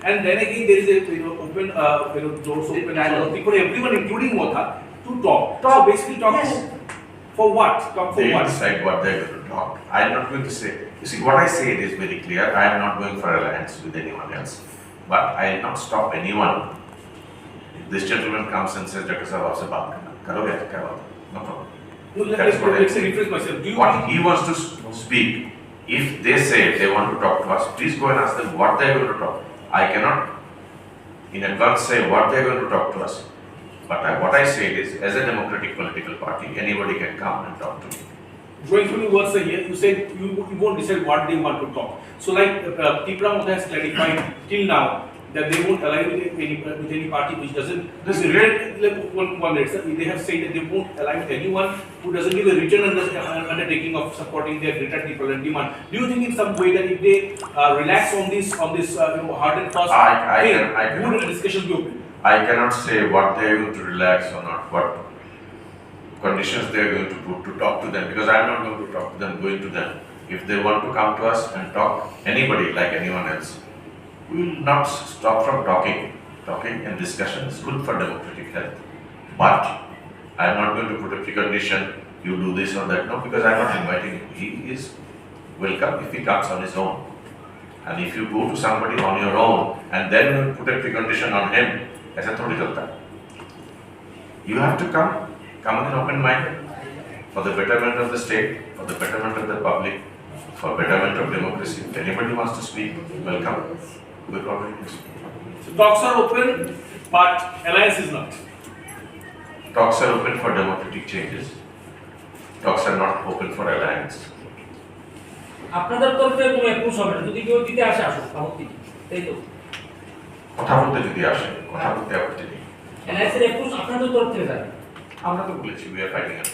and then again there is a open doors open for everyone, including MOTHA, to talk. So basically talk for what? Talk for they what? Decide what they are going to talk. I am not going to say. You see, what I say is very clear. I am not going for alliance with anyone else, but I will not stop anyone. If this gentleman comes and says, "Dr. Sahab, aapse baat karna, karoge? Kya baat? No problem." No, let's rephrase myself. Do you what he wants to speak, if they say they want to talk to us, please go and ask them what they are going to talk. I cannot in advance say what they are going to talk to us. But what I say is, as a democratic political party, anybody can come and talk to me. Going through your words here, you said you won't decide what they want to talk. So like TIPRA has clarified till now that they won't align with any party which doesn't. They have said that they won't align with anyone who doesn't give a written undertaking of supporting their greater people and demand. Do you think in some way that if they relax on this hard and fast, would the discussion be open? I cannot say what they are going to relax or not, what conditions they are going to put to talk to them, because I am not going to talk to them, going to them. If they want to come to us and talk, anybody like anyone else, we will not stop from talking. Talking and discussion is good for democratic health. But I am not going to put a precondition, you do this or that. No, because I am not inviting him. He is welcome if he comes on his own. And if you go to somebody on your own and then you put a precondition on him, aisa thodi chalta hai. You have to come in open-minded for the betterment of the state, for the betterment of the public, for betterment of democracy. If anybody wants to speak, welcome. We're already speaking. So talks are open, but alliance is not. Talks are open for democratic changes. Talks are not open for alliance. আপনাদের তরফে কোনো approve হবে না যদি কেউ দিতে আসে আসুক আপত্তি তাই তো কথা বলতে যদি আসে কথা বলতে আপত্তি নেই এনআইসির অ্যাপ্রুভ আপনাদের তরফ থেকে যাবে আমরা তো বলেছি we are fighting it.